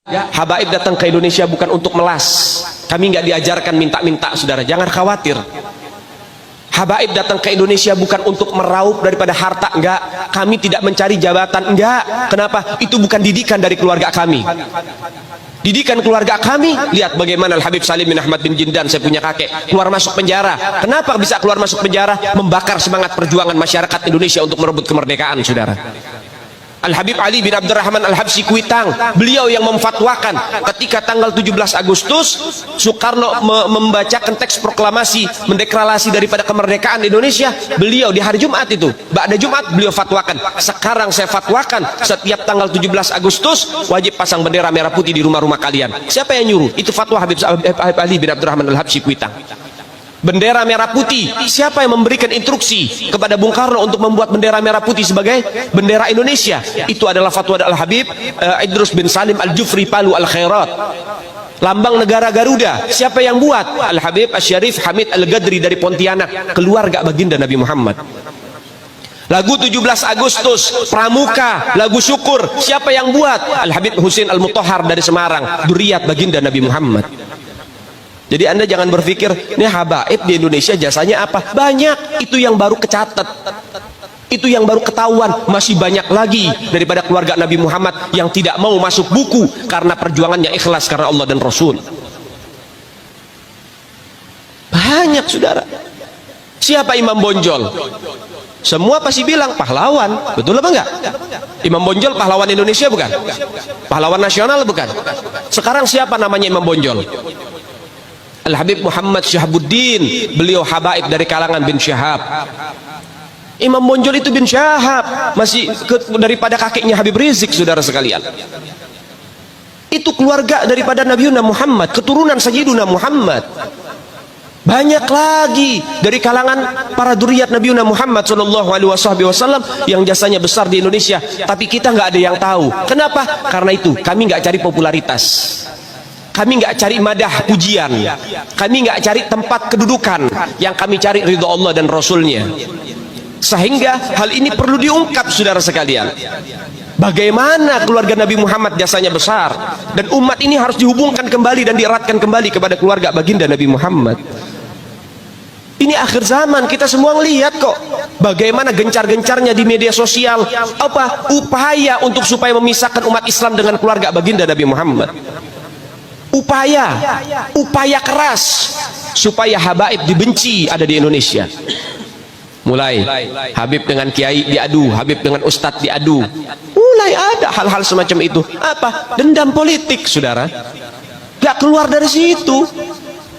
Habaib datang ke Indonesia bukan untuk melas. Kami nggak diajarkan minta-minta, saudara. Jangan khawatir. Habaib datang ke Indonesia bukan untuk meraup daripada harta, enggak. Kami tidak mencari jabatan, enggak. Kenapa? Itu bukan didikan dari keluarga kami. Didikan keluarga kami, lihat bagaimana Al Habib Salim bin Ahmad bin Jindan, saya punya kakek, keluar masuk penjara. Kenapa bisa keluar masuk penjara? Membakar semangat perjuangan masyarakat Indonesia untuk merebut kemerdekaan, saudara. Al Habib Ali bin Abdurrahman Al-Habsyi Kuitang, beliau yang memfatwakan ketika tanggal 17 Agustus Soekarno membacakan teks proklamasi mendeklarasi daripada kemerdekaan Indonesia. Beliau di hari Jumat itu, ba'da Jumat, beliau fatwakan, sekarang saya fatwakan setiap tanggal 17 Agustus wajib pasang bendera merah putih di rumah-rumah kalian. Siapa yang nyuruh? Itu fatwa Habib Ali bin Abdurrahman Al-Habsyi Kuitang. Bendera merah putih, siapa yang memberikan instruksi kepada Bung Karno untuk membuat bendera merah putih sebagai bendera Indonesia? Itu adalah fatwa Al-Habib Idrus bin Salim Al-Jufri Palu Al-Khairat. Lambang negara Garuda, siapa yang buat? Al-Habib Asy-Syarif Hamid Al-Gadri dari Pontianak, keluarga baginda Nabi Muhammad. Lagu 17 Agustus Pramuka, lagu syukur, siapa yang buat? Al-Habib Husin Al-Mutahhar dari Semarang, dzurriyyat baginda Nabi Muhammad. Jadi Anda jangan berpikir, ini habaib di Indonesia jasanya apa? Banyak, itu yang baru kecatat. Itu yang baru ketahuan. Masih banyak lagi daripada keluarga Nabi Muhammad yang tidak mau masuk buku karena perjuangannya ikhlas karena Allah dan Rasul. Banyak, saudara. Siapa Imam Bonjol? Semua pasti bilang pahlawan, betul apa enggak? Imam Bonjol pahlawan Indonesia bukan? Pahlawan nasional bukan? Sekarang siapa namanya Imam Bonjol? Al-Habib Muhammad Syahabuddin, beliau habaib dari kalangan bin Syahab. Imam Bonjol itu bin Syahab, masih daripada kakeknya Habib Rizik, saudara sekalian. Itu keluarga daripada Nabiuna Muhammad, keturunan Sayyiduna Muhammad. Banyak lagi dari kalangan para dzurriyyat Nabiuna Muhammad sallallahu alaihi wasallam yang jasanya besar di Indonesia, tapi kita nggak ada yang tahu. Kenapa? Karena itu kami nggak cari popularitas. Kami nggak cari madah pujian, kami nggak cari tempat kedudukan, yang kami cari ridho Allah dan Rasulnya. Sehingga hal ini perlu diungkap, saudara sekalian. Bagaimana keluarga Nabi Muhammad jasanya besar, dan umat ini harus dihubungkan kembali dan dieratkan kembali kepada keluarga baginda Nabi Muhammad. Ini akhir zaman, kita semua ngelihat kok bagaimana gencar-gencarnya di media sosial apa upaya untuk supaya memisahkan umat Islam dengan keluarga baginda Nabi Muhammad. Upaya keras supaya habaib dibenci ada di Indonesia. Mulai Habib dengan kiai diadu, Habib dengan ustadz diadu. Mulai ada hal-hal semacam itu. Apa? Dendam politik, saudara. Gak keluar dari situ.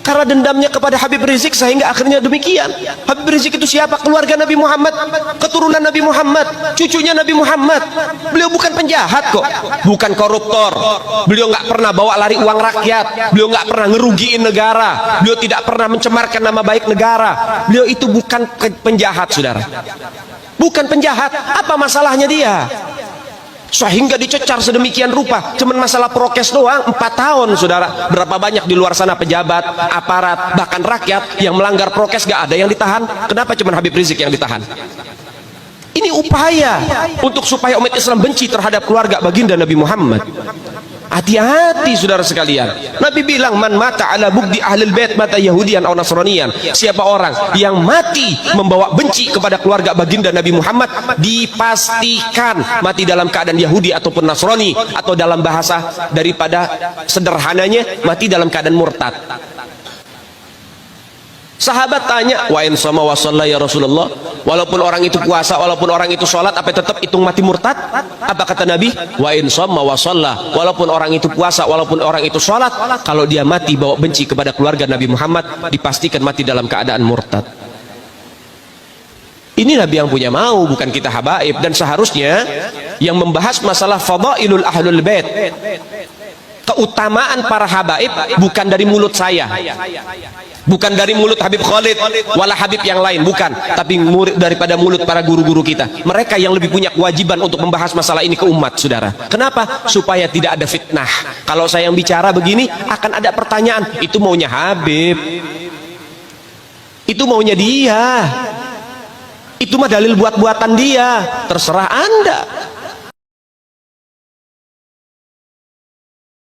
Karena dendamnya kepada Habib Rizik sehingga akhirnya demikian. Habib Rizik itu siapa? Keluarga Nabi Muhammad, keturunan Nabi Muhammad, cucunya Nabi Muhammad. Beliau bukan penjahat kok, bukan koruptor. Beliau nggak pernah bawa lari uang rakyat. Beliau nggak pernah ngerugiin negara. Beliau tidak pernah mencemarkan nama baik negara. Beliau itu bukan penjahat, saudara. Bukan penjahat. Apa masalahnya dia? Sehingga dicecar sedemikian rupa, cuman masalah prokes doang 4 tahun, saudara. Berapa banyak di luar sana pejabat, aparat, bahkan rakyat yang melanggar prokes gak ada yang ditahan. Kenapa cuman Habib Rizik yang ditahan? Ini upaya untuk supaya umat Islam benci terhadap keluarga baginda Nabi Muhammad. Hati-hati, saudara sekalian. Nabi bilang, man mata ala bugdi ahlul bait mata yahudian atau nasranian. Siapa orang yang mati membawa benci kepada keluarga baginda Nabi Muhammad, dipastikan mati dalam keadaan Yahudi ataupun Nasrani, atau dalam bahasa daripada sederhananya mati dalam keadaan murtad. Sahabat tanya, wa in sama wa shalla ya Rasulullah, walaupun orang itu puasa, walaupun orang itu sholat, apa tetap hitung mati murtad? Apa kata Nabi? Wa in sama wa shalla, walaupun orang itu puasa, walaupun orang itu sholat, kalau dia mati bawa benci kepada keluarga Nabi Muhammad, dipastikan mati dalam keadaan murtad. Ini Nabi yang punya mau, bukan kita habaib. Dan seharusnya yang membahas masalah fadailul ahlul bait, keutamaan para habaib, bukan dari mulut saya, bukan dari mulut Habib Khalid wala Habib yang lain, bukan, tapi daripada mulut para guru-guru kita. Mereka yang lebih punya kewajiban untuk membahas masalah ini ke umat, saudara. Kenapa? Supaya tidak ada fitnah. Kalau saya yang bicara begini, akan ada pertanyaan, itu maunya Habib, itu maunya dia, itu mah dalil buat-buatan dia. Terserah Anda.